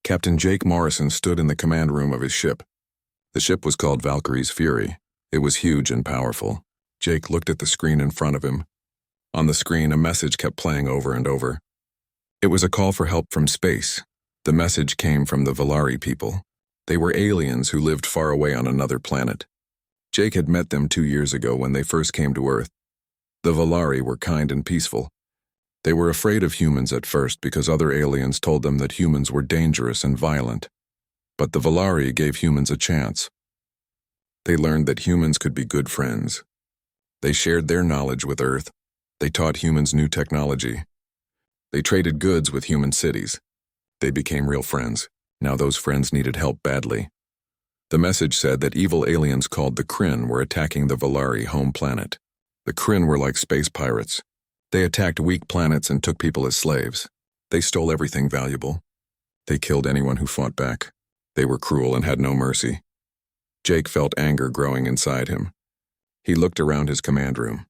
Captain Jake Morrison stood in the command room of his ship. The ship was called Valkyrie's Fury. It was huge and powerful. Jake looked at the screen in front of him. On the screen, a message kept playing over and over. It was a call for help from space. The message came from the Valari people. They were aliens who lived far away on another planet. Jake had met them 2 years ago when they first came to Earth. The Valari were kind and peaceful. They were afraid of humans at first because other aliens told them that humans were dangerous and violent. But the Valari gave humans a chance. They learned that humans could be good friends. They shared their knowledge with Earth. They taught humans new technology. They traded goods with human cities. They became real friends. Now those friends needed help badly. The message said that evil aliens called the Kryn were attacking the Valari home planet. The Kryn were like space pirates. They attacked weak planets and took people as slaves. They stole everything valuable. They killed anyone who fought back. They were cruel and had no mercy. Jake felt anger growing inside him. He looked around his command room.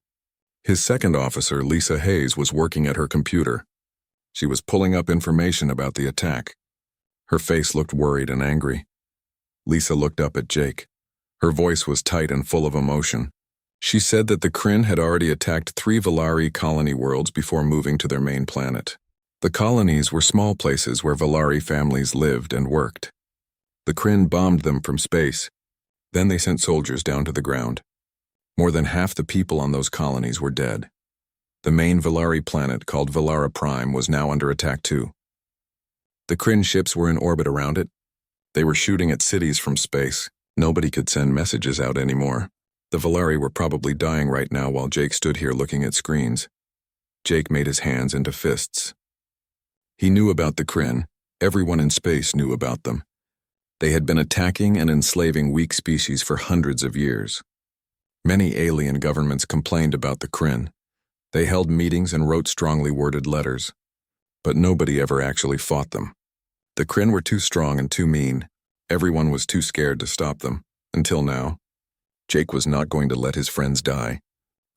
His second officer, Lisa Hayes, was working at her computer. She was pulling up information about the attack. Her face looked worried and angry. Lisa looked up at Jake. Her voice was tight and full of emotion. She said that the Kryn had already attacked 3 Valari colony worlds before moving to their main planet. The colonies were small places where Valari families lived and worked. The Kryn bombed them from space. Then they sent soldiers down to the ground. More than half the people on those colonies were dead. The main Valari planet, called Valara Prime, was now under attack too. The Kryn ships were in orbit around it. They were shooting at cities from space. Nobody could send messages out anymore. The Valari were probably dying right now while Jake stood here looking at screens. Jake made his hands into fists. He knew about the Kryn. Everyone in space knew about them. They had been attacking and enslaving weak species for hundreds of years. Many alien governments complained about the Kryn. They held meetings and wrote strongly worded letters. But nobody ever actually fought them. The Kryn were too strong and too mean. Everyone was too scared to stop them, until now. Jake was not going to let his friends die.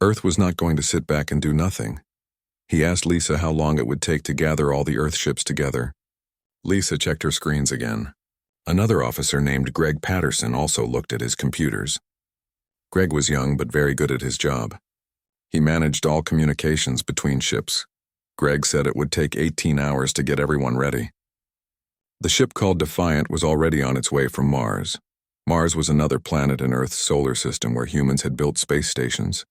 Earth was not going to sit back and do nothing. He asked Lisa how long it would take to gather all the Earth ships together. Lisa checked her screens again. Another officer named Greg Patterson also looked at his computers. Greg was young but very good at his job. He managed all communications between ships. Greg said it would take 18 hours to get everyone ready. The ship called Defiant was already on its way from Mars. Mars was another planet in Earth's solar system where humans had built space stations.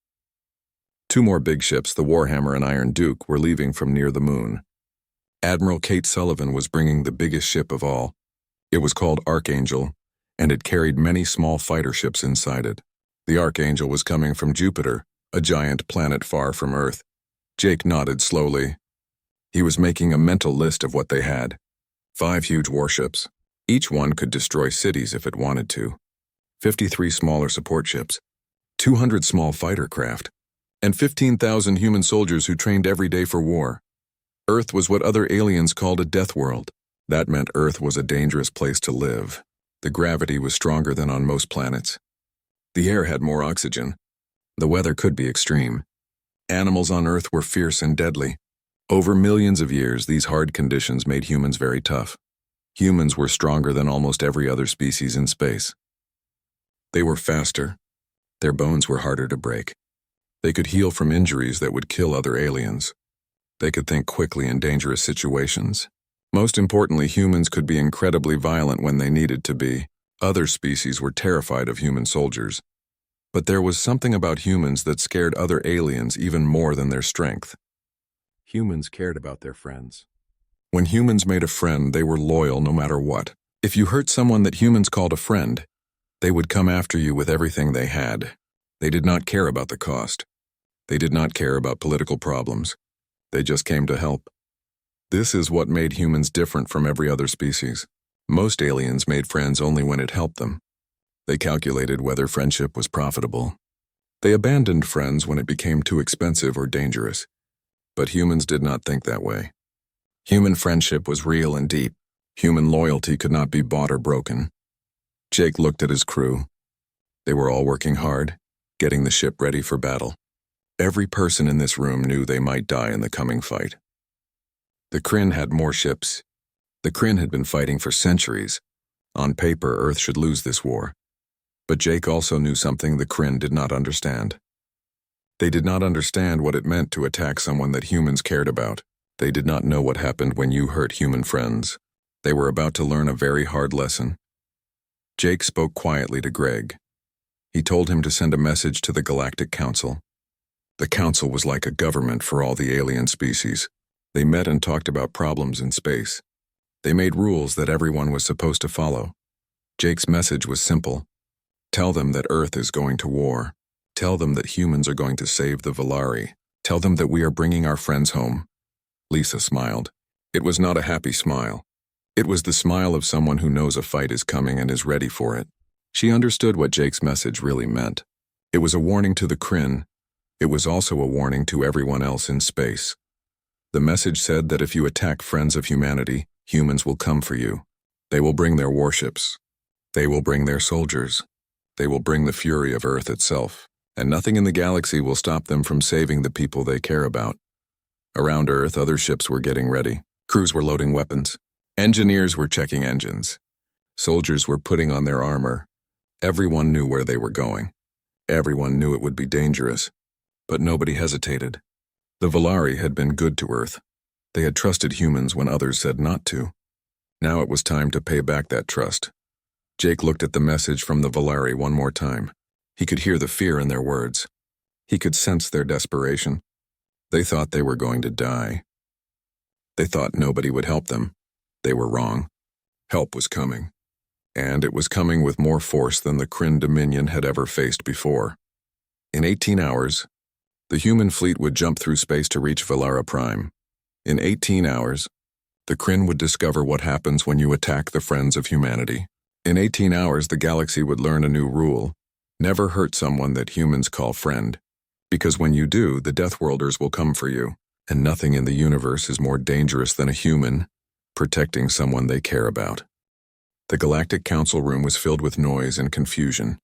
2 more big ships, the Warhammer and Iron Duke, were leaving from near the moon. Admiral Kate Sullivan was bringing the biggest ship of all. It was called Archangel, and it carried many small fighter ships inside it. The Archangel was coming from Jupiter, a giant planet far from Earth. Jake nodded slowly. He was making a mental list of what they had. 5 huge warships. Each one could destroy cities if it wanted to. 53 smaller support ships. 200 small fighter craft. And 15,000 human soldiers who trained every day for war. Earth was what other aliens called a death world. That meant Earth was a dangerous place to live. The gravity was stronger than on most planets. The air had more oxygen. The weather could be extreme. Animals on Earth were fierce and deadly. Over millions of years, these hard conditions made humans very tough. Humans were stronger than almost every other species in space. They were faster. Their bones were harder to break. They could heal from injuries that would kill other aliens. They could think quickly in dangerous situations. Most importantly, humans could be incredibly violent when they needed to be. Other species were terrified of human soldiers. But there was something about humans that scared other aliens even more than their strength. Humans cared about their friends. When humans made a friend, they were loyal no matter what. If you hurt someone that humans called a friend, they would come after you with everything they had. They did not care about the cost. They did not care about political problems. They just came to help. This is what made humans different from every other species. Most aliens made friends only when it helped them. They calculated whether friendship was profitable. They abandoned friends when it became too expensive or dangerous. But humans did not think that way. Human friendship was real and deep. Human loyalty could not be bought or broken. Jake looked at his crew. They were all working hard, getting the ship ready for battle. Every person in this room knew they might die in the coming fight. The Kryn had more ships. The Kryn had been fighting for centuries. On paper, Earth should lose this war. But Jake also knew something the Kryn did not understand. They did not understand what it meant to attack someone that humans cared about. They did not know what happened when you hurt human friends. They were about to learn a very hard lesson. Jake spoke quietly to Greg. He told him to send a message to the Galactic Council. The Council was like a government for all the alien species. They met and talked about problems in space. They made rules that everyone was supposed to follow. Jake's message was simple. Tell them that Earth is going to war. Tell them that humans are going to save the Valari. Tell them that we are bringing our friends home. Lisa smiled. It was not a happy smile. It was the smile of someone who knows a fight is coming and is ready for it. She understood what Jake's message really meant. It was a warning to the Kryn. It was also a warning to everyone else in space. The message said that if you attack friends of humanity, humans will come for you. They will bring their warships. They will bring their soldiers. They will bring the fury of Earth itself, and nothing in the galaxy will stop them from saving the people they care about. Around Earth, other ships were getting ready. Crews were loading weapons. Engineers were checking engines. Soldiers were putting on their armor. Everyone knew where they were going. Everyone knew it would be dangerous. But nobody hesitated. The Valari had been good to Earth. They had trusted humans when others said not to. Now it was time to pay back that trust. Jake looked at the message from the Valari one more time. He could hear the fear in their words. He could sense their desperation. They thought they were going to die. They thought nobody would help them. They were wrong. Help was coming. And it was coming with more force than the Kryn Dominion had ever faced before. In 18 hours, the human fleet would jump through space to reach Valara Prime. In 18 hours, the Kryn would discover what happens when you attack the friends of humanity. In 18 hours, the galaxy would learn a new rule. Never hurt someone that humans call friend. Because when you do, the Deathworlders will come for you, and nothing in the universe is more dangerous than a human protecting someone they care about. The Galactic Council room was filled with noise and confusion.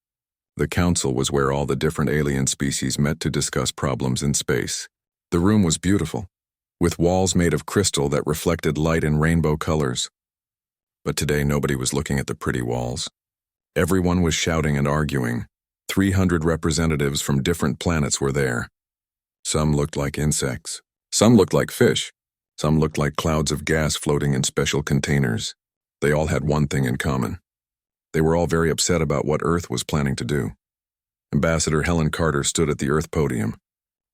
The council was where all the different alien species met to discuss problems in space. The room was beautiful, with walls made of crystal that reflected light in rainbow colors. But today nobody was looking at the pretty walls. Everyone was shouting and arguing. 300 representatives from different planets were there. Some looked like insects. Some looked like fish. Some looked like clouds of gas floating in special containers. They all had one thing in common. They were all very upset about what Earth was planning to do. Ambassador Helen Carter stood at the Earth podium.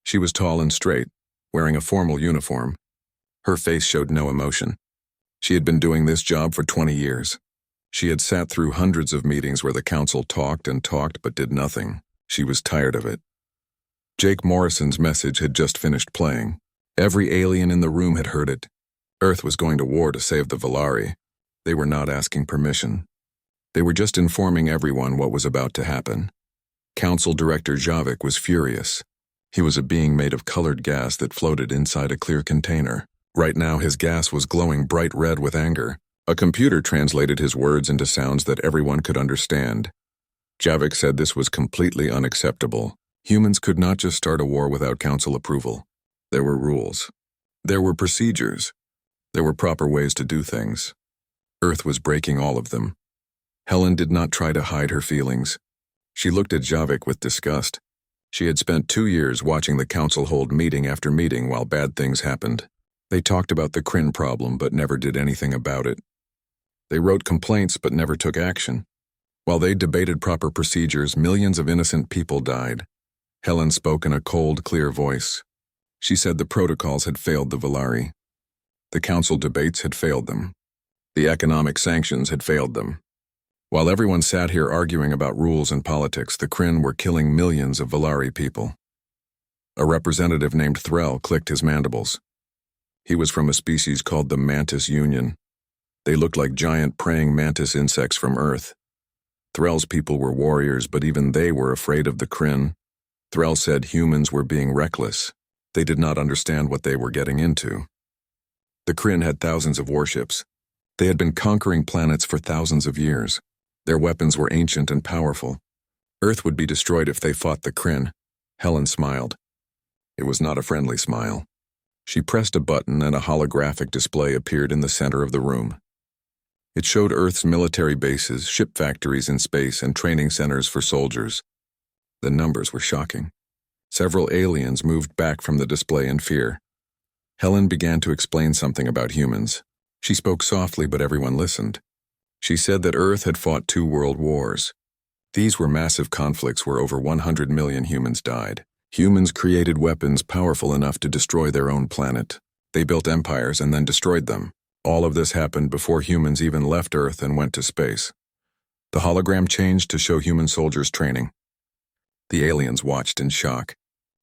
She was tall and straight, wearing a formal uniform. Her face showed no emotion. She had been doing this job for 20 years. She had sat through hundreds of meetings where the council talked and talked but did nothing. She was tired of it. Jake Morrison's message had just finished playing. Every alien in the room had heard it. Earth was going to war to save the Valari. They were not asking permission. They were just informing everyone what was about to happen. Council Director Javik was furious. He was a being made of colored gas that floated inside a clear container. Right now his gas was glowing bright red with anger. A computer translated his words into sounds that everyone could understand. Javik said this was completely unacceptable. Humans could not just start a war without council approval. There were rules. There were procedures. There were proper ways to do things. Earth was breaking all of them. Helen did not try to hide her feelings. She looked at Javik with disgust. She had spent 2 years watching the council hold meeting after meeting while bad things happened. They talked about the Kryn problem but never did anything about it. They wrote complaints but never took action. While they debated proper procedures, millions of innocent people died. Helen spoke in a cold, clear voice. She said the protocols had failed the Valari. The council debates had failed them. The economic sanctions had failed them. While everyone sat here arguing about rules and politics, the Kryn were killing millions of Valari people. A representative named Threll clicked his mandibles. He was from a species called the Mantis Union. They looked like giant praying mantis insects from Earth. Threll's people were warriors, but even they were afraid of the Kryn. Threll said humans were being reckless. They did not understand what they were getting into. The Kryn had thousands of warships. They had been conquering planets for thousands of years. Their weapons were ancient and powerful. Earth would be destroyed if they fought the Kryn. Helen smiled. It was not a friendly smile. She pressed a button and a holographic display appeared in the center of the room. It showed Earth's military bases, ship factories in space, and training centers for soldiers. The numbers were shocking. Several aliens moved back from the display in fear. Helen began to explain something about humans. She spoke softly, but everyone listened. She said that Earth had fought 2 world wars. These were massive conflicts where over 100 million humans died. Humans created weapons powerful enough to destroy their own planet. They built empires and then destroyed them. All of this happened before humans even left Earth and went to space. The hologram changed to show human soldiers training. The aliens watched in shock.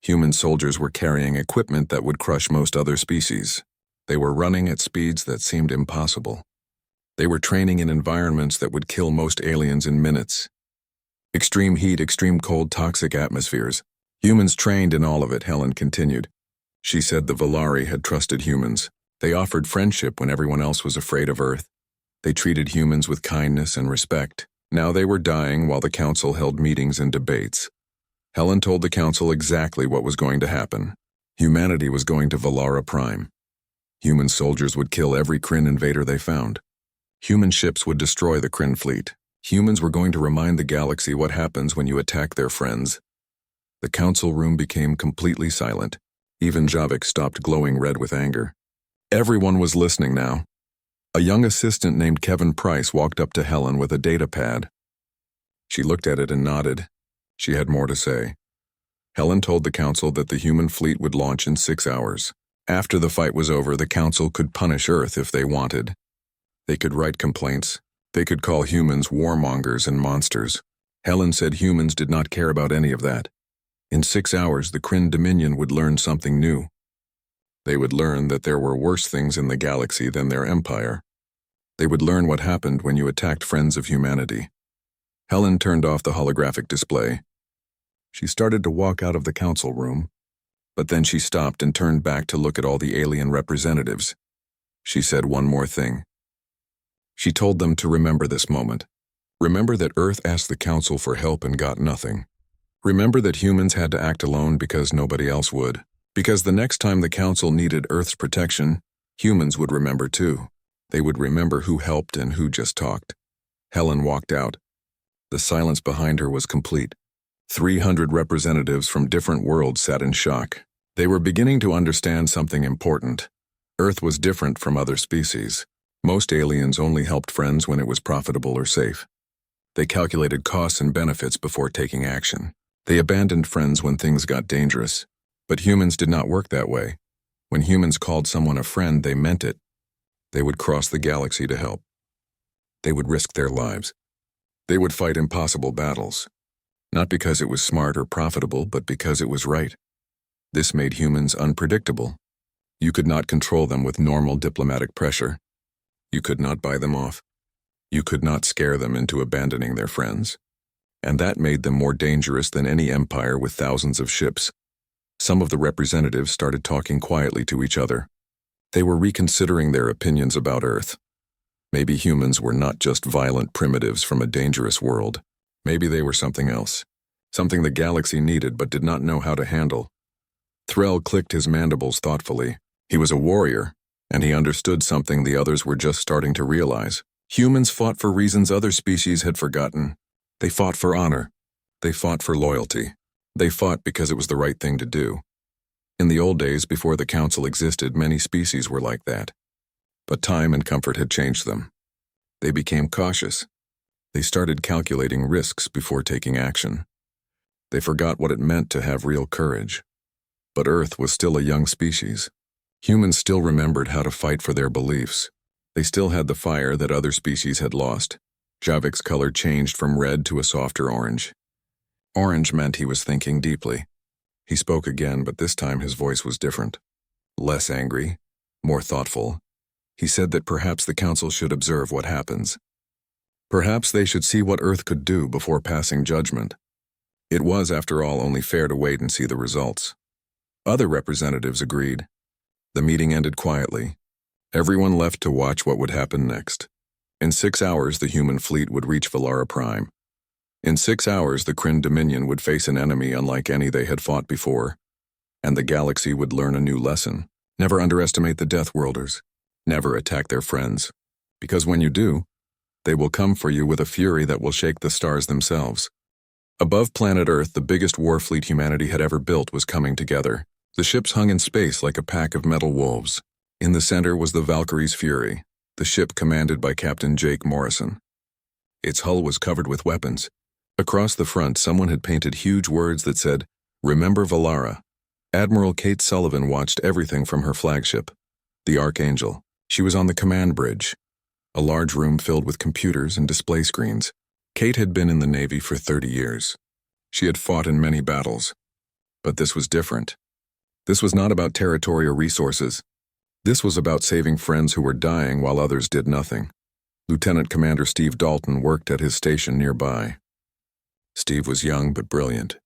Human soldiers were carrying equipment that would crush most other species. They were running at speeds that seemed impossible. They were training in environments that would kill most aliens in minutes. Extreme heat, extreme cold, toxic atmospheres. Humans trained in all of it, Helen continued. She said the Valari had trusted humans. They offered friendship when everyone else was afraid of Earth. They treated humans with kindness and respect. Now they were dying while the council held meetings and debates. Helen told the council exactly what was going to happen. Humanity was going to Valara Prime. Human soldiers would kill every Kryn invader they found. Human ships would destroy the Kryn fleet. Humans were going to remind the galaxy what happens when you attack their friends. The council room became completely silent. Even Javik stopped glowing red with anger. Everyone was listening now. A young assistant named Kevin Price walked up to Helen with a data pad. She looked at it and nodded. She had more to say. Helen told the council that the human fleet would launch in 6 hours. After the fight was over, the council could punish Earth if they wanted. They could write complaints. They could call humans warmongers and monsters. Helen said humans did not care about any of that. In 6 hours, the Kryn Dominion would learn something new. They would learn that there were worse things in the galaxy than their empire. They would learn what happened when you attacked friends of humanity. Helen turned off the holographic display. She started to walk out of the council room, but then she stopped and turned back to look at all the alien representatives. She said one more thing. She told them to remember this moment. Remember that Earth asked the council for help and got nothing. Remember that humans had to act alone because nobody else would. Because the next time the council needed Earth's protection, humans would remember too. They would remember who helped and who just talked. Helen walked out. The silence behind her was complete. 300 representatives from different worlds sat in shock. They were beginning to understand something important. Earth was different from other species. Most aliens only helped friends when it was profitable or safe. They calculated costs and benefits before taking action. They abandoned friends when things got dangerous. But humans did not work that way. When humans called someone a friend, they meant it. They would cross the galaxy to help. They would risk their lives. They would fight impossible battles. Not because it was smart or profitable, but because it was right. This made humans unpredictable. You could not control them with normal diplomatic pressure. You could not buy them off. You could not scare them into abandoning their friends. And that made them more dangerous than any empire with thousands of ships. Some of the representatives started talking quietly to each other. They were reconsidering their opinions about Earth. Maybe humans were not just violent primitives from a dangerous world. Maybe they were something else. Something the galaxy needed but did not know how to handle. Threll clicked his mandibles thoughtfully. He was a warrior, and he understood something the others were just starting to realize. Humans fought for reasons other species had forgotten. They fought for honor. They fought for loyalty. They fought because it was the right thing to do. In the old days, before the council existed, many species were like that. But time and comfort had changed them. They became cautious. They started calculating risks before taking action. They forgot what it meant to have real courage. But Earth was still a young species. Humans still remembered how to fight for their beliefs. They still had the fire that other species had lost. Javik's color changed from red to a softer orange. Orange meant he was thinking deeply. He spoke again, but this time his voice was different. Less angry, more thoughtful. He said that perhaps the council should observe what happens. Perhaps they should see what Earth could do before passing judgment. It was, after all, only fair to wait and see the results. Other representatives agreed. The meeting ended quietly. Everyone left to watch what would happen next. In 6 hours, the human fleet would reach Valara Prime. In 6 hours, the Kryn Dominion would face an enemy unlike any they had fought before. And the galaxy would learn a new lesson. Never underestimate the Deathworlders. Never attack their friends. Because when you do, They will come for you with a fury that will shake the stars themselves. Above planet Earth, the biggest war fleet humanity had ever built was coming together. The ships hung in space like a pack of metal wolves. In the center was the Valkyrie's Fury, the ship commanded by Captain Jake Morrison. Its hull was covered with weapons. Across the front, someone had painted huge words that said, "Remember Valara." Admiral Kate Sullivan watched everything from her flagship, the Archangel. She was on the command bridge, a large room filled with computers and display screens. Kate had been in the Navy for 30 years. She had fought in many battles. But this was different. This was not about territory or resources. This was about saving friends who were dying while others did nothing. Lieutenant Commander Steve Dalton worked at his station nearby. Steve was young but brilliant.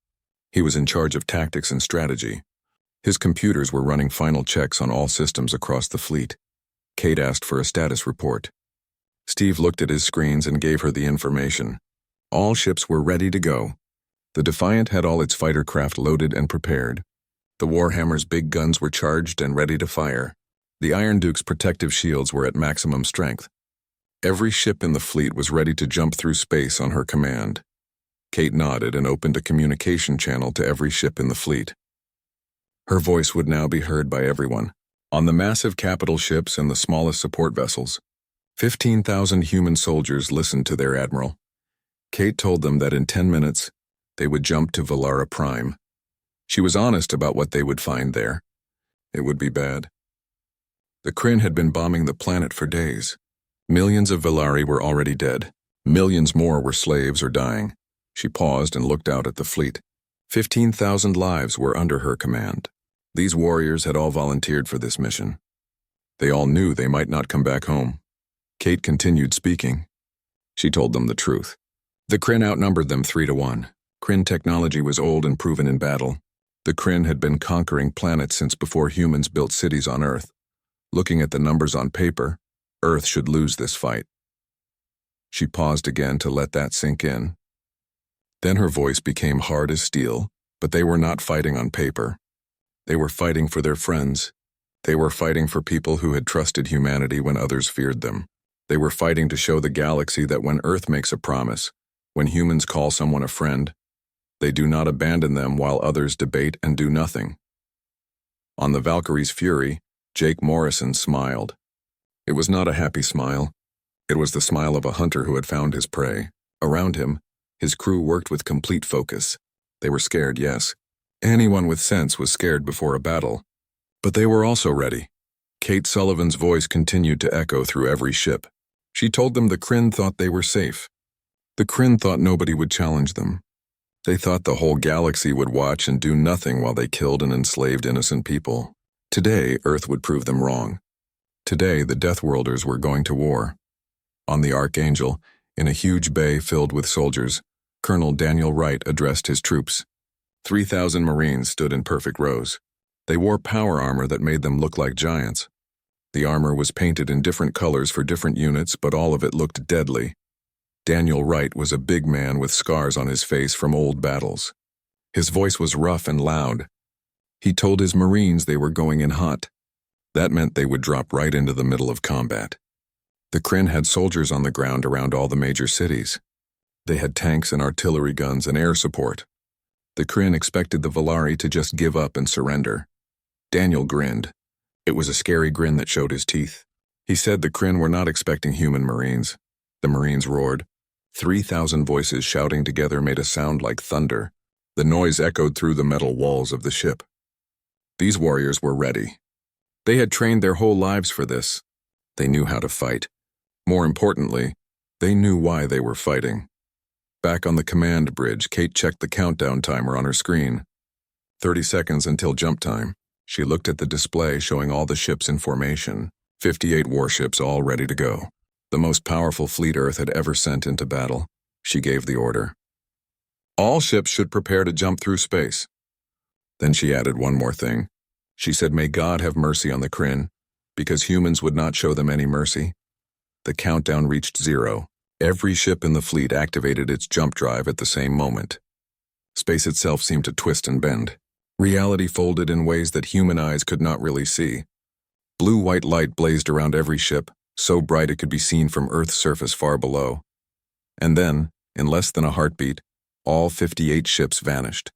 He was in charge of tactics and strategy. His computers were running final checks on all systems across the fleet. Kate asked for a status report. Steve looked at his screens and gave her the information. All ships were ready to go. The Defiant had all its fighter craft loaded and prepared. The Warhammer's big guns were charged and ready to fire. The Iron Duke's protective shields were at maximum strength. Every ship in the fleet was ready to jump through space on her command. Kate nodded and opened a communication channel to every ship in the fleet. Her voice would now be heard by everyone. On the massive capital ships and the smallest support vessels, 15,000 human soldiers listened to their admiral. Kate told them that in 10 minutes, they would jump to Valara Prime. She was honest about what they would find there. It would be bad. The Kryn had been bombing the planet for days. Millions of Valari were already dead. Millions more were slaves or dying. She paused and looked out at the fleet. 15,000 lives were under her command. These warriors had all volunteered for this mission. They all knew they might not come back home. Kate continued speaking. She told them the truth. The Kryn outnumbered them 3-1. Kryn technology was old and proven in battle. The Kryn had been conquering planets since before humans built cities on Earth. Looking at the numbers on paper, Earth should lose this fight. She paused again to let that sink in. Then her voice became hard as steel, but they were not fighting on paper. They were fighting for their friends. They were fighting for people who had trusted humanity when others feared them. They were fighting to show the galaxy that when Earth makes a promise, when humans call someone a friend, they do not abandon them while others debate and do nothing. On the Valkyrie's Fury, Jake Morrison smiled. It was not a happy smile. It was the smile of a hunter who had found his prey. Around him, his crew worked with complete focus. They were scared, yes. Anyone with sense was scared before a battle. But they were also ready. Kate Sullivan's voice continued to echo through every ship. She told them the Kryn thought they were safe. The Kryn thought nobody would challenge them. They thought the whole galaxy would watch and do nothing while they killed and enslaved innocent people. Today, Earth would prove them wrong. Today, the Deathworlders were going to war. On the Archangel, in a huge bay filled with soldiers, Colonel Daniel Wright addressed his troops. 3,000 Marines stood in perfect rows. They wore power armor that made them look like giants. The armor was painted in different colors for different units, but all of it looked deadly. Daniel Wright was a big man with scars on his face from old battles. His voice was rough and loud. He told his Marines they were going in hot. That meant they would drop right into the middle of combat. The Kryn had soldiers on the ground around all the major cities. They had tanks and artillery guns and air support. The Kryn expected the Valari to just give up and surrender. Daniel grinned. It was a scary grin that showed his teeth. He said the Kryn were not expecting human Marines. The Marines roared. 3,000 voices shouting together made a sound like thunder. The noise echoed through the metal walls of the ship. These warriors were ready. They had trained their whole lives for this. They knew how to fight. More importantly, they knew why they were fighting. Back on the command bridge, Kate checked the countdown timer on her screen. 30 seconds until jump time. She looked at the display showing all the ships in formation, 58 warships all ready to go. The most powerful fleet Earth had ever sent into battle. She gave the order. All ships should prepare to jump through space. Then she added one more thing. She said, "May God have mercy on the Kryn, because humans would not show them any mercy." The countdown reached 0. Every ship in the fleet activated its jump drive at the same moment. Space itself seemed to twist and bend. Reality folded in ways that human eyes could not really see. Blue-white light blazed around every ship, so bright it could be seen from Earth's surface far below. And then, in less than a heartbeat, all 58 ships vanished.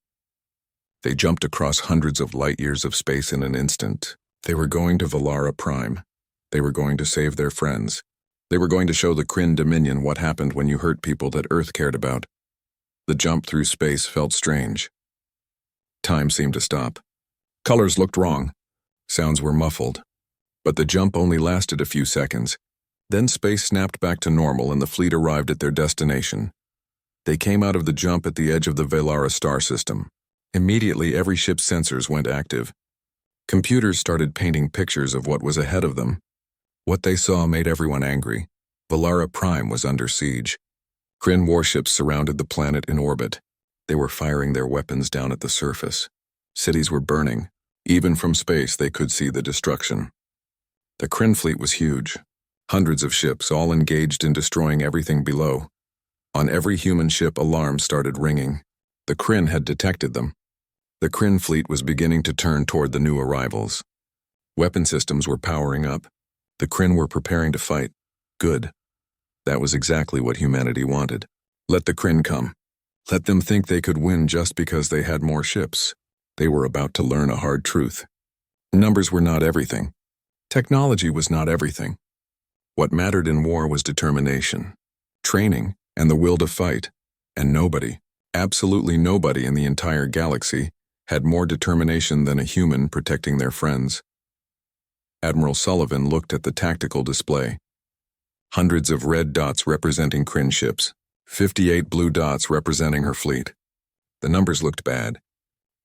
They jumped across hundreds of light-years of space in an instant. They were going to Valara Prime. They were going to save their friends. They were going to show the Kryn Dominion what happened when you hurt people that Earth cared about. The jump through space felt strange. Time seemed to stop. Colors looked wrong. Sounds were muffled. But the jump only lasted a few seconds. Then space snapped back to normal and the fleet arrived at their destination. They came out of the jump at the edge of the Valara star system. Immediately, every ship's sensors went active. Computers started painting pictures of what was ahead of them. What they saw made everyone angry. Valara Prime was under siege. Kryn warships surrounded the planet in orbit. They were firing their weapons down at the surface. Cities were burning. Even from space, they could see the destruction. The Kryn fleet was huge. Hundreds of ships, all engaged in destroying everything below. On every human ship, alarms started ringing. The Kryn had detected them. The Kryn fleet was beginning to turn toward the new arrivals. Weapon systems were powering up. The Kryn were preparing to fight. Good. That was exactly what humanity wanted. Let the Kryn come. Let them think they could win just because they had more ships. They were about to learn a hard truth. Numbers were not everything. Technology was not everything. What mattered in war was determination, training, and the will to fight. And nobody, absolutely nobody in the entire galaxy, had more determination than a human protecting their friends. Admiral Sullivan looked at the tactical display. Hundreds of red dots representing Kryn ships, 58 blue dots representing her fleet. The numbers looked bad,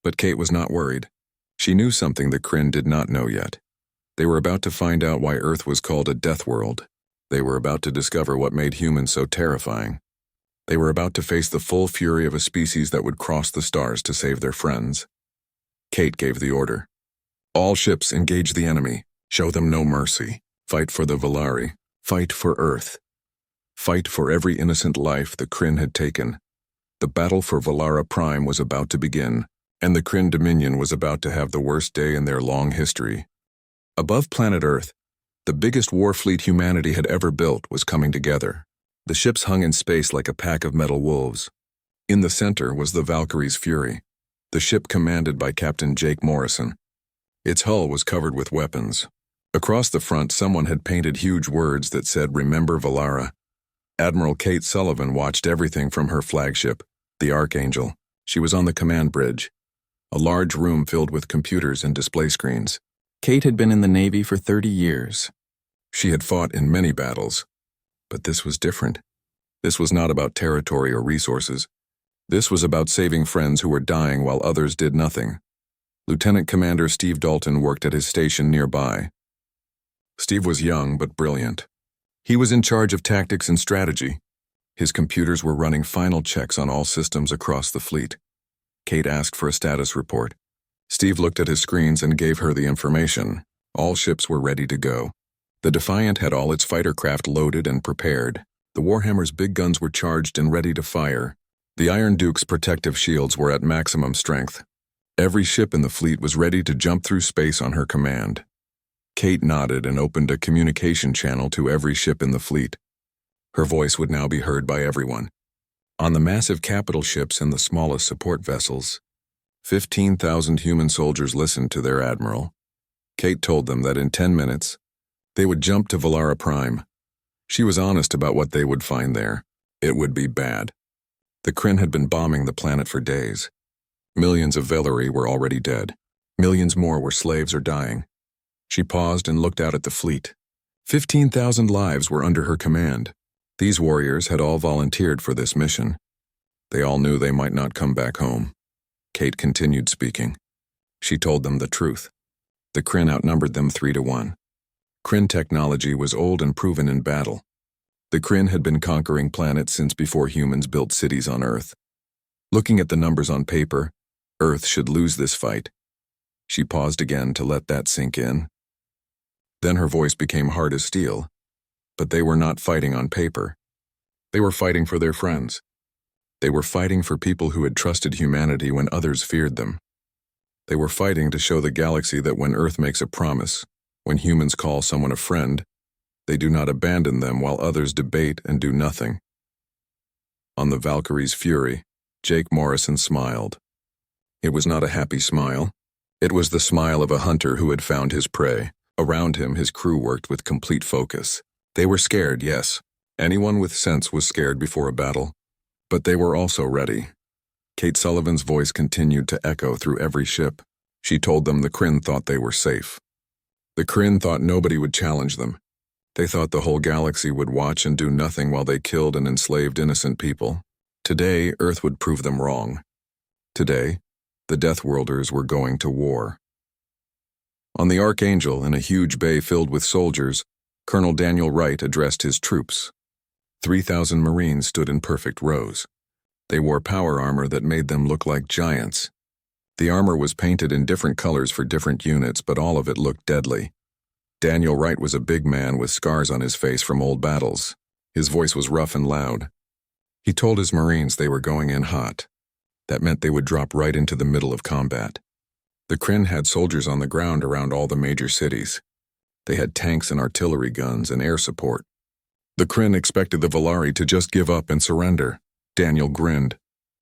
but Kate was not worried. She knew something the Kryn did not know yet. They were about to find out why Earth was called a death world. They were about to discover what made humans so terrifying. They were about to face the full fury of a species that would cross the stars to save their friends. Kate gave the order. All ships engage the enemy. Show them no mercy. Fight for the Valari. Fight for Earth. Fight for every innocent life the Kryn had taken. The battle for Valara Prime was about to begin, and the Kryn Dominion was about to have the worst day in their long history. Above planet Earth, the biggest war fleet humanity had ever built was coming together. The ships hung in space like a pack of metal wolves. In the center was the Valkyrie's Fury, the ship commanded by Captain Jake Morrison. Its hull was covered with weapons. Across the front, someone had painted huge words that said, "Remember Valara." Admiral Kate Sullivan watched everything from her flagship, the Archangel. She was on the command bridge, a large room filled with computers and display screens. Kate had been in the Navy for 30 years. She had fought in many battles, but this was different. This was not about territory or resources. This was about saving friends who were dying while others did nothing. Lieutenant Commander Steve Dalton worked at his station nearby. Steve was young but brilliant. He was in charge of tactics and strategy. His computers were running final checks on all systems across the fleet. Kate asked for a status report. Steve looked at his screens and gave her the information. All ships were ready to go. The Defiant had all its fighter craft loaded and prepared. The Warhammer's big guns were charged and ready to fire. The Iron Duke's protective shields were at maximum strength. Every ship in the fleet was ready to jump through space on her command. Kate nodded and opened a communication channel to every ship in the fleet. Her voice would now be heard by everyone. On the massive capital ships and the smallest support vessels, 15,000 human soldiers listened to their admiral. Kate told them that in 10 minutes, they would jump to Valara Prime. She was honest about what they would find there. It would be bad. The Kryn had been bombing the planet for days. Millions of Velari were already dead. Millions more were slaves or dying. She paused and looked out at the fleet. 15,000 lives were under her command. These warriors had all volunteered for this mission. They all knew they might not come back home. Kate continued speaking. She told them the truth. The Kryn outnumbered them 3-1. Kryn technology was old and proven in battle. The Kryn had been conquering planets since before humans built cities on Earth. Looking at the numbers on paper, Earth should lose this fight. She paused again to let that sink in. Then her voice became hard as steel. But they were not fighting on paper. They were fighting for their friends. They were fighting for people who had trusted humanity when others feared them. They were fighting to show the galaxy that when Earth makes a promise, when humans call someone a friend, They do not abandon them while others debate and do nothing. On the Valkyrie's fury, Jake Morrison smiled. It was not a happy smile. It was the smile of a hunter who had found his prey. Around him, his crew worked with complete focus. They were scared, yes. Anyone with sense was scared before a battle. But they were also ready. Kate Sullivan's voice continued to echo through every ship. She told them the Kryn thought they were safe. The Kryn thought nobody would challenge them. They thought the whole galaxy would watch and do nothing while they killed and enslaved innocent people. Today, Earth would prove them wrong. Today, the Deathworlders were going to war. On the Archangel, in a huge bay filled with soldiers, Colonel Daniel Wright addressed his troops. 3,000 Marines stood in perfect rows. They wore power armor that made them look like giants. The armor was painted in different colors for different units, but all of it looked deadly. Daniel Wright was a big man with scars on his face from old battles. His voice was rough and loud. He told his Marines they were going in hot. That meant they would drop right into the middle of combat. The Kryn had soldiers on the ground around all the major cities. They had tanks and artillery guns and air support. The Kryn expected the Volari to just give up and surrender. Daniel grinned.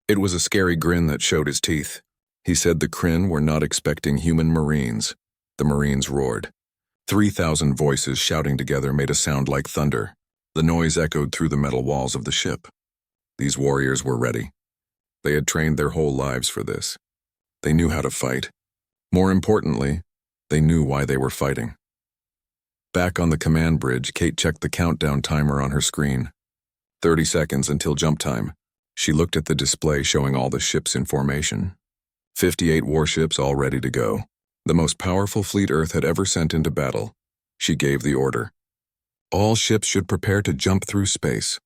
It was a scary grin that showed his teeth. He said the Kryn were not expecting human Marines. The Marines roared. 3,000 voices shouting together made a sound like thunder. The noise echoed through the metal walls of the ship. These warriors were ready. They had trained their whole lives for this. They knew how to fight. More importantly, they knew why they were fighting. Back on the command bridge, Kate checked the countdown timer on her screen. 30 seconds until jump time. She looked at the display showing all the ships in formation. 58 warships all ready to go. The most powerful fleet Earth had ever sent into battle. She gave the order. All ships should prepare to jump through space.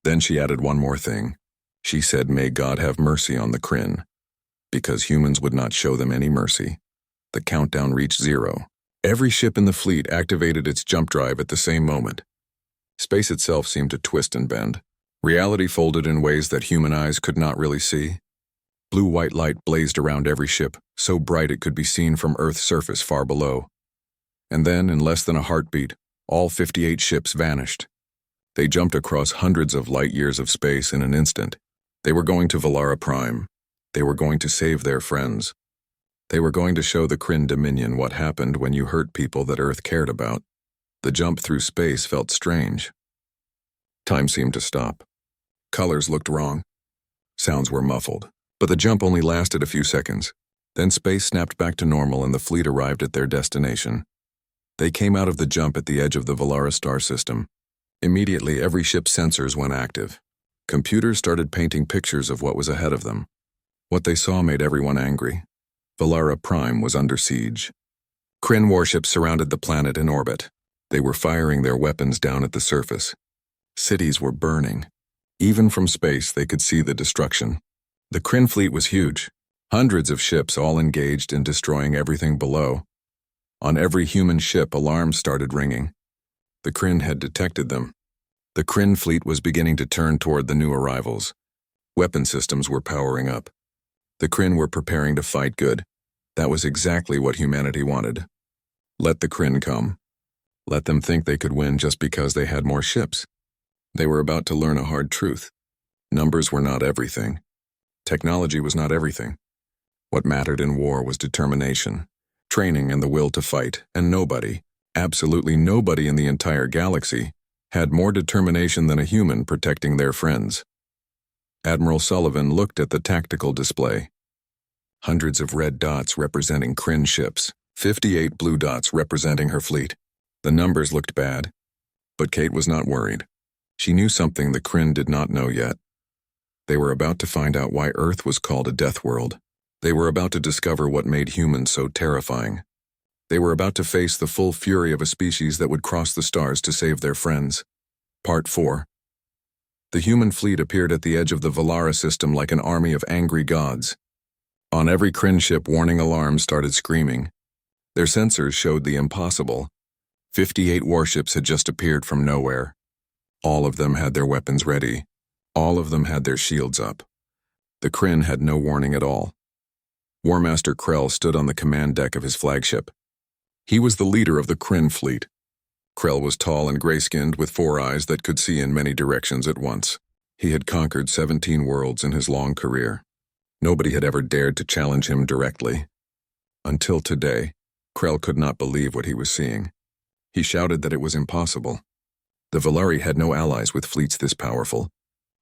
Then she added one more thing. She said, "May God have mercy on the Kryn," because humans would not show them any mercy. The countdown reached 0. Every ship in the fleet activated its jump drive at the same moment. Space itself seemed to twist and bend. Reality folded in ways that human eyes could not really see. Blue-white light blazed around every ship, so bright it could be seen from Earth's surface far below. And then, in less than a heartbeat, all 58 ships vanished. They jumped across hundreds of light-years of space in an instant. They were going to Valara Prime. They were going to save their friends. They were going to show the Kryn Dominion what happened when you hurt people that Earth cared about. The jump through space felt strange. Time seemed to stop. Colors looked wrong. Sounds were muffled. But the jump only lasted a few seconds. Then space snapped back to normal and the fleet arrived at their destination. They came out of the jump at the edge of the Valara star system. Immediately, every ship's sensors went active. Computers started painting pictures of what was ahead of them. What they saw made everyone angry. Valara Prime was under siege. Kryn warships surrounded the planet in orbit. They were firing their weapons down at the surface. Cities were burning. Even from space, they could see the destruction. The Kryn fleet was huge. Hundreds of ships all engaged in destroying everything below. On every human ship, alarms started ringing. The Kryn had detected them. The Kryn fleet was beginning to turn toward the new arrivals. Weapon systems were powering up. The Kryn were preparing to fight good. That was exactly what humanity wanted. Let the Kryn come. Let them think they could win just because they had more ships. They were about to learn a hard truth. Numbers were not everything. Technology was not everything. What mattered in war was determination, training, and the will to fight, and nobody, absolutely nobody in the entire galaxy, had more determination than a human protecting their friends. Admiral Sullivan looked at the tactical display. Hundreds of red dots representing Kryn ships, 58 blue dots representing her fleet. The numbers looked bad, but Kate was not worried. She knew something the Kryn did not know yet. They were about to find out why Earth was called a death world. They were about to discover what made humans so terrifying. They were about to face the full fury of a species that would cross the stars to save their friends. Part 4. The human fleet appeared at the edge of the Valara system like an army of angry gods. On every Kryn ship, warning alarms started screaming. Their sensors showed the impossible. 58 warships had just appeared from nowhere. All of them had their weapons ready. All of them had their shields up. The Kryn had no warning at all. War Master Krell stood on the command deck of his flagship. He was the leader of the Kryn fleet. Krell was tall and gray-skinned with 4 eyes that could see in many directions at once. He had conquered 17 worlds in his long career. Nobody had ever dared to challenge him directly. Until today, Krell could not believe what he was seeing. He shouted that it was impossible. The Valari had no allies with fleets this powerful.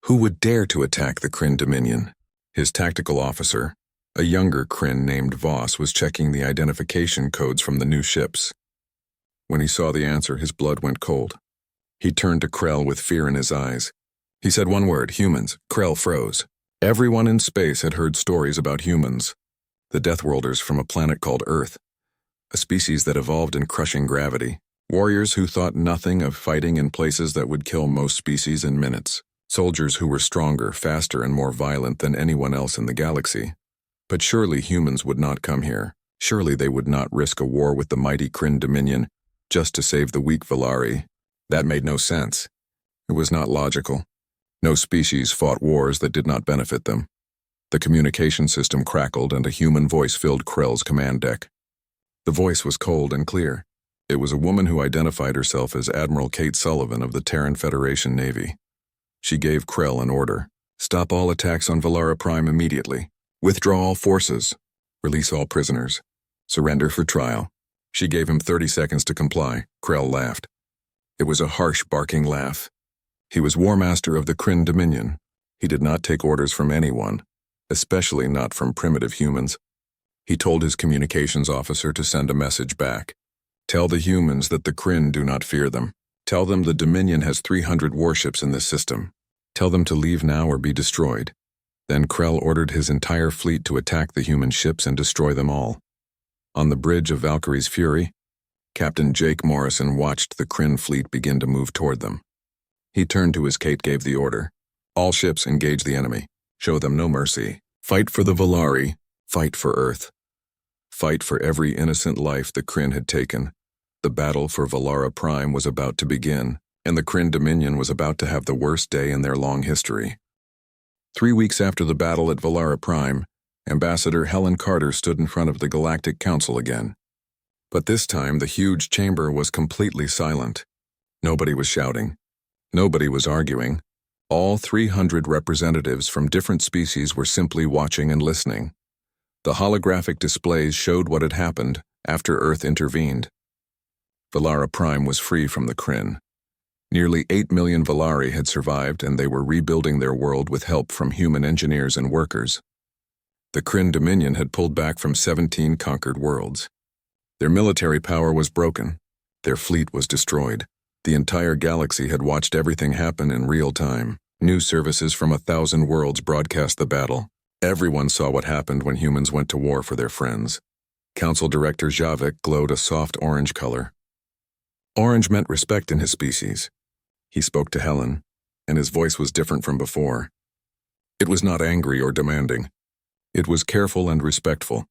Who would dare to attack the Kryn Dominion? His tactical officer, a younger Kryn named Voss, was checking the identification codes from the new ships. When he saw the answer, his blood went cold. He turned to Krell with fear in his eyes. He said one word, humans. Krell froze. Everyone in space had heard stories about humans. The Deathworlders from a planet called Earth. A species that evolved in crushing gravity. Warriors who thought nothing of fighting in places that would kill most species in minutes. Soldiers who were stronger, faster, and more violent than anyone else in the galaxy. But surely humans would not come here. Surely they would not risk a war with the mighty Kryn Dominion just to save the weak Valari. That made no sense. It was not logical. No species fought wars that did not benefit them. The communication system crackled and a human voice filled Krell's command deck. The voice was cold and clear. It was a woman who identified herself as Admiral Kate Sullivan of the Terran Federation Navy. She gave Krell an order. Stop all attacks on Valara Prime immediately. Withdraw all forces. Release all prisoners. Surrender for trial. She gave him 30 seconds to comply. Krell laughed. It was a harsh, barking laugh. He was War Master of the Kryn Dominion. He did not take orders from anyone, especially not from primitive humans. He told his communications officer to send a message back. Tell the humans that the Kryn do not fear them. Tell them the Dominion has 300 warships in this system. Tell them to leave now or be destroyed. Then Krell ordered his entire fleet to attack the human ships and destroy them all. On the bridge of Valkyrie's Fury, Captain Jake Morrison watched the Kryn fleet begin to move toward them. He turned to his Kate, gave the order. All ships engage the enemy. Show them no mercy. Fight for the Valari. Fight for Earth. Fight for every innocent life the Kryn had taken. The battle for Valara Prime was about to begin, and the Kryn Dominion was about to have the worst day in their long history. 3 weeks after the battle at Valara Prime, Ambassador Helen Carter stood in front of the Galactic Council again. But this time the huge chamber was completely silent. Nobody was shouting. Nobody was arguing. All 300 representatives from different species were simply watching and listening. The holographic displays showed what had happened after Earth intervened. Valara Prime was free from the Kryn. Nearly 8 million Valari had survived, and they were rebuilding their world with help from human engineers and workers. The Kryn Dominion had pulled back from 17 conquered worlds. Their military power was broken. Their fleet was destroyed. The entire galaxy had watched everything happen in real time. News services from 1,000 worlds broadcast the battle. Everyone saw what happened when humans went to war for their friends. Council Director Javik glowed a soft orange color. Orange meant respect in his species. He spoke to Helen, and his voice was different from before. It was not angry or demanding. It was careful and respectful.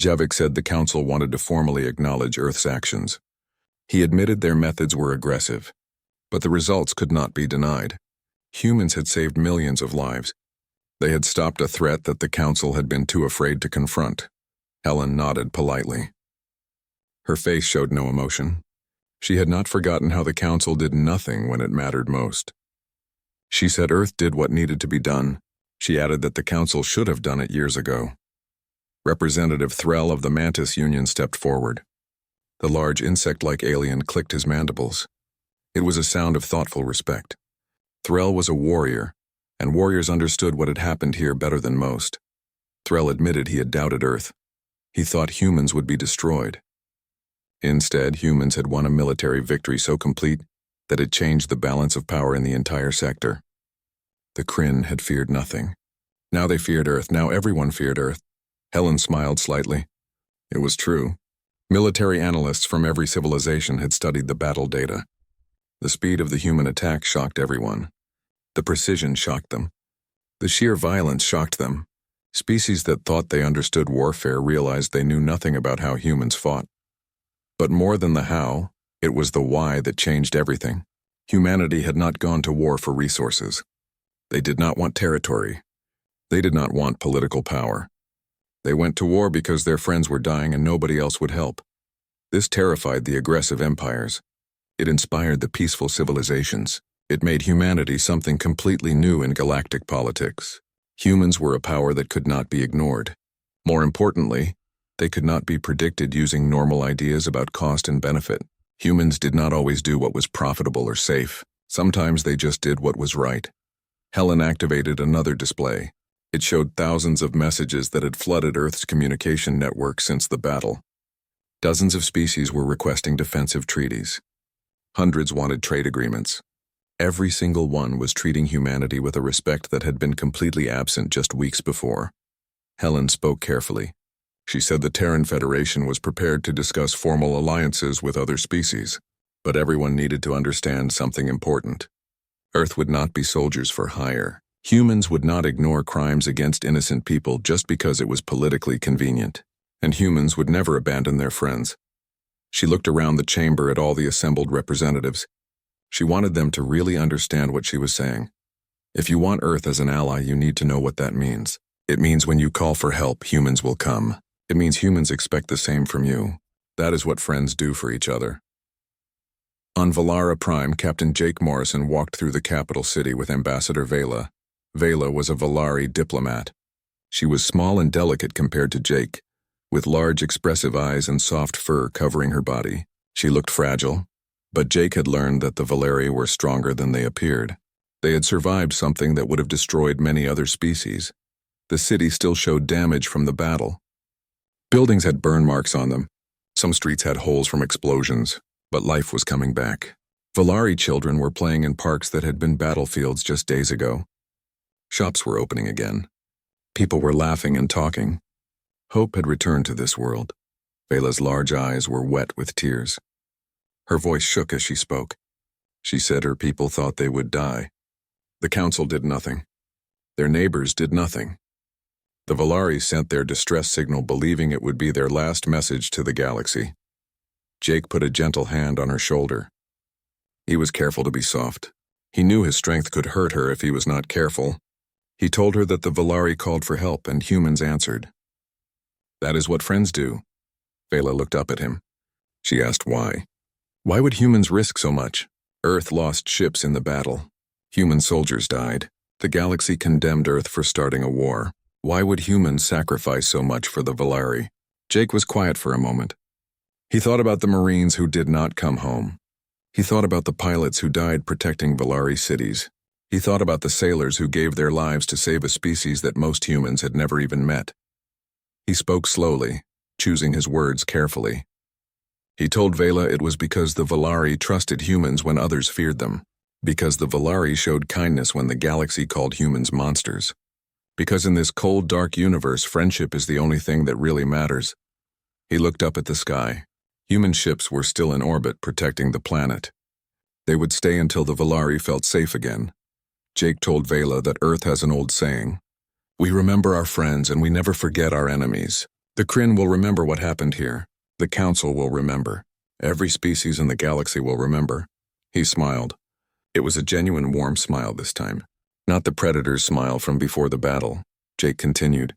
Javik said the council wanted to formally acknowledge Earth's actions. He admitted their methods were aggressive, but the results could not be denied. Humans had saved millions of lives. They had stopped a threat that the council had been too afraid to confront. Helen nodded politely. Her face showed no emotion. She had not forgotten how the council did nothing when it mattered most. She said Earth did what needed to be done. She added that the council should have done it years ago. Representative Threll of the Mantis Union stepped forward. The large insect-like alien clicked his mandibles. It was a sound of thoughtful respect. Threll was a warrior, and warriors understood what had happened here better than most. Threll admitted he had doubted Earth. He thought humans would be destroyed. Instead, humans had won a military victory so complete that it changed the balance of power in the entire sector. The Kryn had feared nothing. Now they feared Earth. Now everyone feared Earth. Helen smiled slightly. It was true. Military analysts from every civilization had studied the battle data. The speed of the human attack shocked everyone. The precision shocked them. The sheer violence shocked them. Species that thought they understood warfare realized they knew nothing about how humans fought. But more than the how, it was the why that changed everything. Humanity had not gone to war for resources. They did not want territory. They did not want political power. They went to war because their friends were dying and nobody else would help. This terrified the aggressive empires. It inspired the peaceful civilizations. It made humanity something completely new in galactic politics. Humans were a power that could not be ignored. More importantly, they could not be predicted using normal ideas about cost and benefit. Humans did not always do what was profitable or safe. Sometimes they just did what was right. Helen activated another display. It showed thousands of messages that had flooded Earth's communication network since the battle. Dozens of species were requesting defensive treaties. Hundreds wanted trade agreements. Every single one was treating humanity with a respect that had been completely absent just weeks before. Helen spoke carefully. She said the Terran Federation was prepared to discuss formal alliances with other species, but everyone needed to understand something important. Earth would not be soldiers for hire. Humans would not ignore crimes against innocent people just because it was politically convenient, and humans would never abandon their friends. She looked around the chamber at all the assembled representatives. She wanted them to really understand what she was saying. If you want Earth as an ally, you need to know what that means. It means when you call for help, humans will come. It means humans expect the same from you. That is what friends do for each other. On Valara Prime, Captain Jake Morrison walked through the capital city with Ambassador Vela. Vela was a Valari diplomat. She was small and delicate compared to Jake, with large expressive eyes and soft fur covering her body. She looked fragile, but Jake had learned that the Valeri were stronger than they appeared. They had survived something that would have destroyed many other species. The city still showed damage from the battle. Buildings had burn marks on them. Some streets had holes from explosions, but life was coming back. Valari children were playing in parks that had been battlefields just days ago. Shops were opening again. People were laughing and talking. Hope had returned to this world. Vela's large eyes were wet with tears. Her voice shook as she spoke. She said her people thought they would die. The council did nothing. Their neighbors did nothing. The Valari sent their distress signal believing it would be their last message to the galaxy. Jake put a gentle hand on her shoulder. He was careful to be soft. He knew his strength could hurt her if he was not careful. He told her that the Valari called for help and humans answered. That is what friends do. Vela looked up at him. She asked why. Why would humans risk so much? Earth lost ships in the battle. Human soldiers died. The galaxy condemned Earth for starting a war. Why would humans sacrifice so much for the Valari? Jake was quiet for a moment. He thought about the Marines who did not come home. He thought about the pilots who died protecting Valari cities. He thought about the sailors who gave their lives to save a species that most humans had never even met. He spoke slowly, choosing his words carefully. He told Vela it was because the Valari trusted humans when others feared them. Because the Valari showed kindness when the galaxy called humans monsters. Because in this cold, dark universe, friendship is the only thing that really matters. He looked up at the sky. Human ships were still in orbit protecting the planet. They would stay until the Valari felt safe again. Jake told Vela that Earth has an old saying. We remember our friends and we never forget our enemies. The Kryn will remember what happened here. The Council will remember. Every species in the galaxy will remember. He smiled. It was a genuine warm smile this time. Not the Predator's smile from before the battle. Jake continued.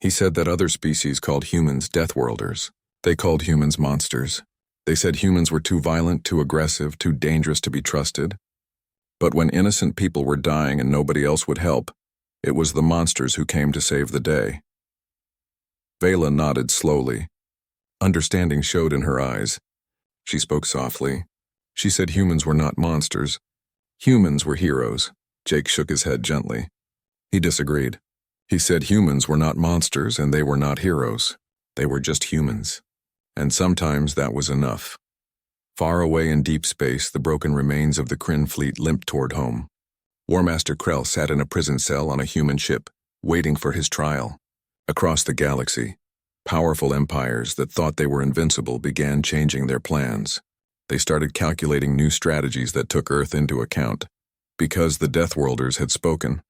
He said that other species called humans Deathworlders. They called humans monsters. They said humans were too violent, too aggressive, too dangerous to be trusted. But when innocent people were dying and nobody else would help, it was the monsters who came to save the day. Vela nodded slowly. Understanding showed in her eyes. She spoke softly. She said humans were not monsters. Humans were heroes. Jake shook his head gently. He disagreed. He said humans were not monsters and they were not heroes. They were just humans. And sometimes that was enough. Far away in deep space, the broken remains of the Kryn fleet limped toward home. War Master Krell sat in a prison cell on a human ship, waiting for his trial. Across the galaxy, powerful empires that thought they were invincible began changing their plans. They started calculating new strategies that took Earth into account. Because the Deathworlders had spoken.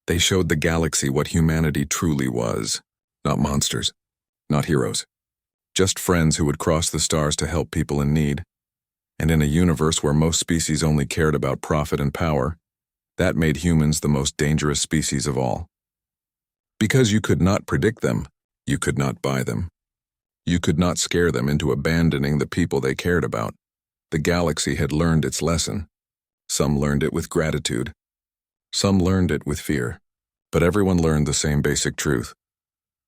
They showed the galaxy what humanity truly was. Not monsters. Not heroes. Just friends who would cross the stars to help people in need. And in a universe where most species only cared about profit and power, that made humans the most dangerous species of all. Because you could not predict them, you could not buy them. You could not scare them into abandoning the people they cared about. The galaxy had learned its lesson. Some learned it with gratitude. Some learned it with fear. But everyone learned the same basic truth.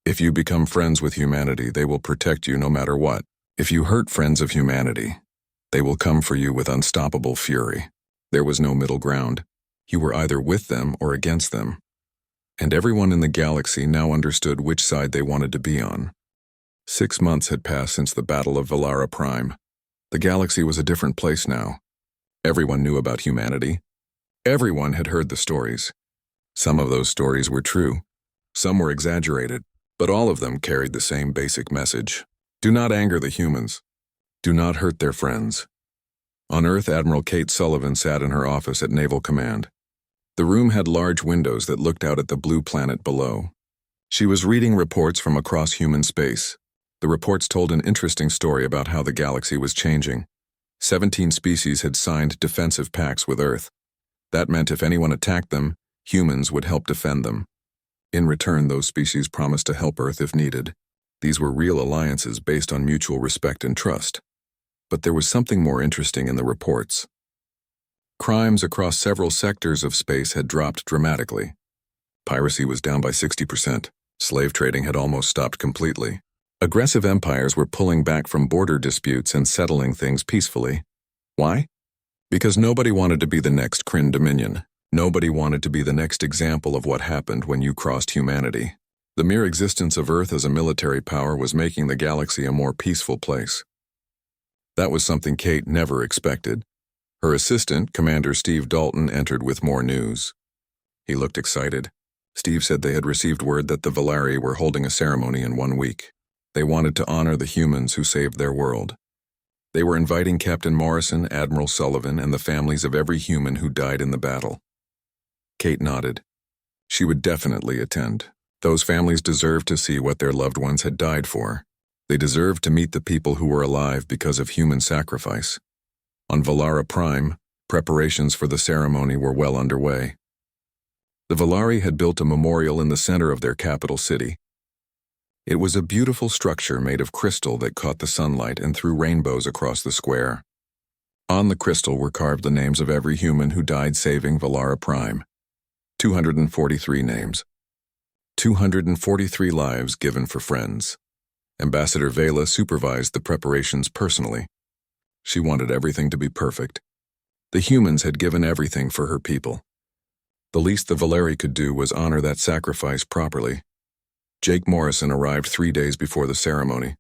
If you become friends with humanity, they will protect you no matter what. If you hurt friends of humanity, they will come for you with unstoppable fury. There was no middle ground. You were either with them or against them. And everyone in the galaxy now understood which side they wanted to be on. 6 months had passed since the Battle of Valara Prime. The galaxy was a different place now. Everyone knew about humanity. Everyone had heard the stories. Some of those stories were true. Some were exaggerated, but all of them carried the same basic message. Do not anger the humans. Do not hurt their friends. On Earth, Admiral Kate Sullivan sat in her office at Naval Command. The room had large windows that looked out at the blue planet below. She was reading reports from across human space. The reports told an interesting story about how the galaxy was changing. 17 species had signed defensive pacts with Earth. That meant if anyone attacked them, humans would help defend them. In return, those species promised to help Earth if needed. These were real alliances based on mutual respect and trust. But there was something more interesting in the reports. Crimes across several sectors of space had dropped dramatically. Piracy was down by 60%. Slave trading had almost stopped completely. Aggressive empires were pulling back from border disputes and settling things peacefully. Why? Because nobody wanted to be the next Kryn Dominion. Nobody wanted to be the next example of what happened when you crossed humanity. The mere existence of Earth as a military power was making the galaxy a more peaceful place. That was something Kate never expected. Her assistant, Commander Steve Dalton, entered with more news. He looked excited. Steve said they had received word that the Valari were holding a ceremony in 1 week. They wanted to honor the humans who saved their world. They were inviting Captain Morrison, Admiral Sullivan, and the families of every human who died in the battle. Kate nodded. She would definitely attend. Those families deserved to see what their loved ones had died for. They deserved to meet the people who were alive because of human sacrifice. On Valara Prime, preparations for the ceremony were well underway. The Valari had built a memorial in the center of their capital city. It was a beautiful structure made of crystal that caught the sunlight and threw rainbows across the square. On the crystal were carved the names of every human who died saving Valara Prime. 243 names. 243 lives given for friends. Ambassador Vela supervised the preparations personally. She wanted everything to be perfect. The humans had given everything for her people. The least the Valari could do was honor that sacrifice properly. Jake Morrison arrived 3 days before the ceremony.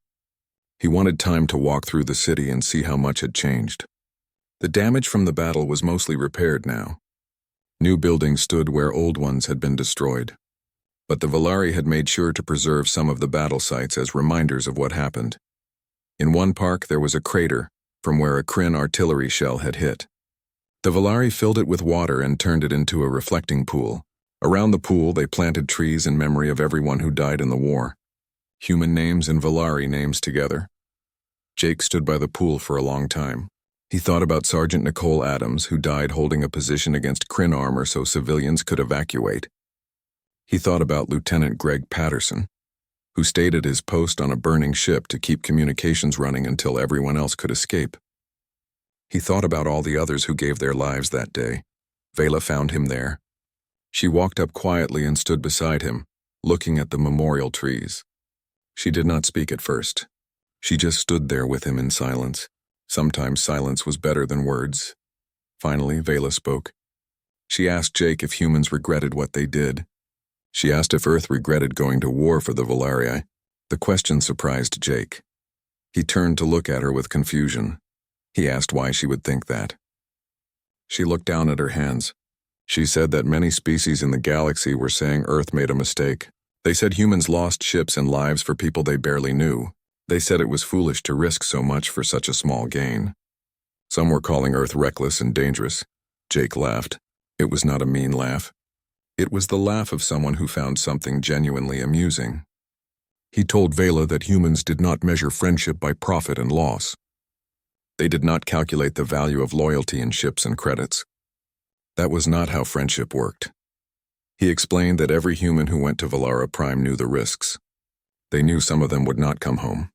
He wanted time to walk through the city and see how much had changed. The damage from the battle was mostly repaired now. New buildings stood where old ones had been destroyed. But the Valari had made sure to preserve some of the battle sites as reminders of what happened. In one park there was a crater from where a Kryn artillery shell had hit. The Valari filled it with water and turned it into a reflecting pool. Around the pool they planted trees in memory of everyone who died in the war. Human names and Valari names together. Jake stood by the pool for a long time. He thought about Sergeant Nicole Adams, who died holding a position against Kryn armor so civilians could evacuate. He thought about Lieutenant Greg Patterson, who stayed at his post on a burning ship to keep communications running until everyone else could escape. He thought about all the others who gave their lives that day. Vela found him there. She walked up quietly and stood beside him, looking at the memorial trees. She did not speak at first. She just stood there with him in silence. Sometimes silence was better than words. Finally, Vela spoke. She asked Jake if humans regretted what they did. She asked if Earth regretted going to war for the Valari. The question surprised Jake. He turned to look at her with confusion. He asked why she would think that. She looked down at her hands. She said that many species in the galaxy were saying Earth made a mistake. They said humans lost ships and lives for people they barely knew. They said it was foolish to risk so much for such a small gain. Some were calling Earth reckless and dangerous. Jake laughed. It was not a mean laugh. It was the laugh of someone who found something genuinely amusing. He told Vela that humans did not measure friendship by profit and loss. They did not calculate the value of loyalty in ships and credits. That was not how friendship worked. He explained that every human who went to Valara Prime knew the risks. They knew some of them would not come home.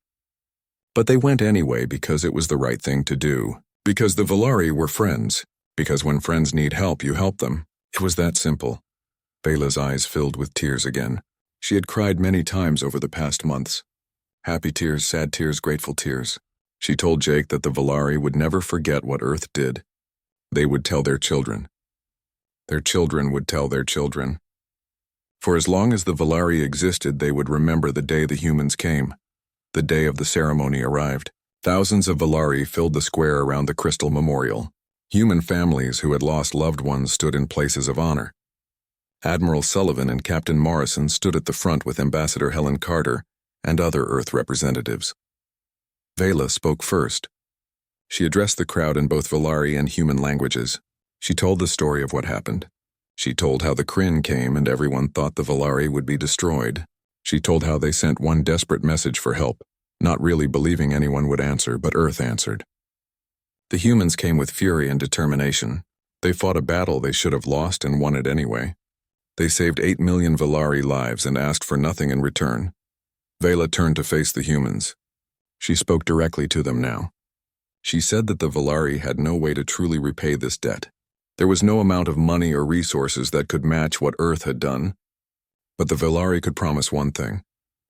But they went anyway because it was the right thing to do. Because the Valari were friends. Because when friends need help, you help them. It was that simple. Bela's eyes filled with tears again. She had cried many times over the past months. Happy tears, sad tears, grateful tears. She told Jake that the Valari would never forget what Earth did. They would tell their children. Their children would tell their children. For as long as the Valari existed, they would remember the day the humans came. The day of the ceremony arrived. Thousands of Valari filled the square around the Crystal Memorial. Human families who had lost loved ones stood in places of honor. Admiral Sullivan and Captain Morrison stood at the front with Ambassador Helen Carter and other Earth representatives. Vela spoke first. She addressed the crowd in both Valari and human languages. She told the story of what happened. She told how the Kryn came and everyone thought the Valari would be destroyed. She told how they sent one desperate message for help, not really believing anyone would answer, but Earth answered. The humans came with fury and determination. They fought a battle they should have lost and won it anyway. They saved 8 million Valari lives and asked for nothing in return. Vela turned to face the humans. She spoke directly to them now. She said that the Valari had no way to truly repay this debt. There was no amount of money or resources that could match what Earth had done. But the Valari could promise one thing.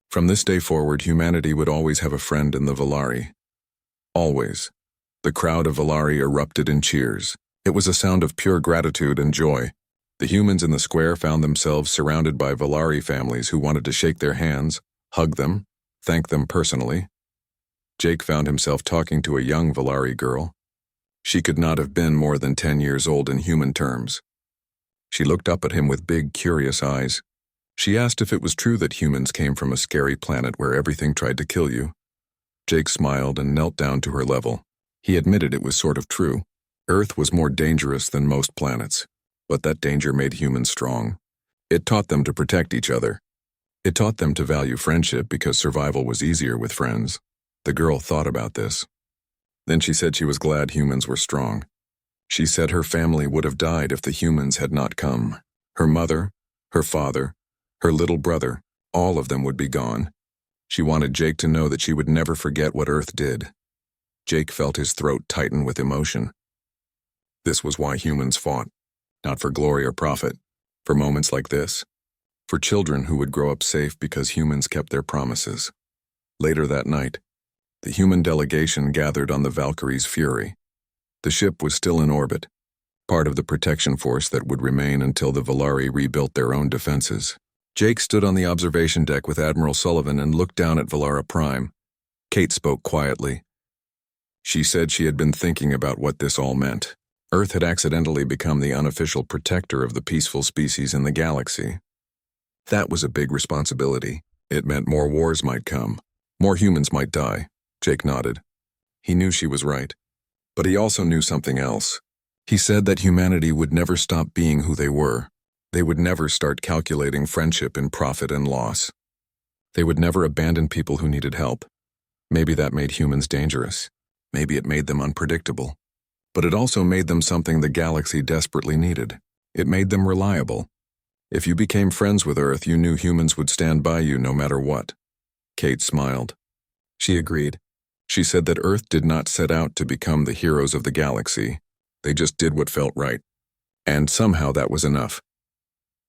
From this day forward, humanity would always have a friend in the Valari. Always. The crowd of Valari erupted in cheers. It was a sound of pure gratitude and joy. The humans in the square found themselves surrounded by Valari families who wanted to shake their hands, hug them, thank them personally. Jake found himself talking to a young Valari girl. She could not have been more than 10 years old in human terms. She looked up at him with big, curious eyes. She asked if it was true that humans came from a scary planet where everything tried to kill you. Jake smiled and knelt down to her level. He admitted it was sort of true. Earth was more dangerous than most planets, but that danger made humans strong. It taught them to protect each other. It taught them to value friendship because survival was easier with friends. The girl thought about this. Then she said she was glad humans were strong. She said her family would have died if the humans had not come. Her mother, her father, her little brother, all of them would be gone. She wanted Jake to know that she would never forget what Earth did. Jake felt his throat tighten with emotion. This was why humans fought. Not for glory or profit. For moments like this. For children who would grow up safe because humans kept their promises. Later that night, the human delegation gathered on the Valkyrie's Fury. The ship was still in orbit, part of the protection force that would remain until the Valari rebuilt their own defenses. Jake stood on the observation deck with Admiral Sullivan and looked down at Valara Prime. Kate spoke quietly. She said she had been thinking about what this all meant. Earth had accidentally become the unofficial protector of the peaceful species in the galaxy. That was a big responsibility. It meant more wars might come. More humans might die. Jake nodded. He knew she was right. But he also knew something else. He said that humanity would never stop being who they were. They would never start calculating friendship in profit and loss. They would never abandon people who needed help. Maybe that made humans dangerous. Maybe it made them unpredictable. But it also made them something the galaxy desperately needed. It made them reliable. If you became friends with Earth, you knew humans would stand by you no matter what. Kate smiled. She agreed. She said that Earth did not set out to become the heroes of the galaxy. They just did what felt right. And somehow that was enough.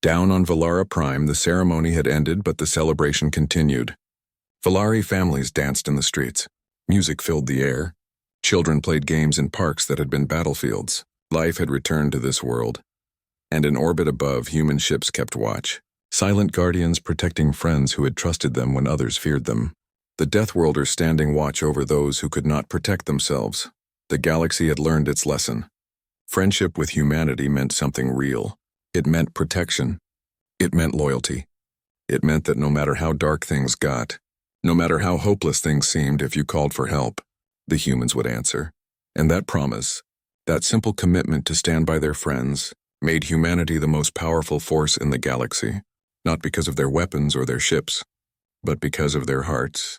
Down on Valara Prime, the ceremony had ended, but the celebration continued. Valari families danced in the streets. Music filled the air. Children played games in parks that had been battlefields. Life had returned to this world. And in orbit above, human ships kept watch. Silent guardians protecting friends who had trusted them when others feared them. The Deathworlders standing watch over those who could not protect themselves. The galaxy had learned its lesson. Friendship with humanity meant something real. It meant protection. It meant loyalty. It meant that no matter how dark things got, no matter how hopeless things seemed, if you called for help, the humans would answer. And that promise, that simple commitment to stand by their friends, made humanity the most powerful force in the galaxy, not because of their weapons or their ships, but because of their hearts.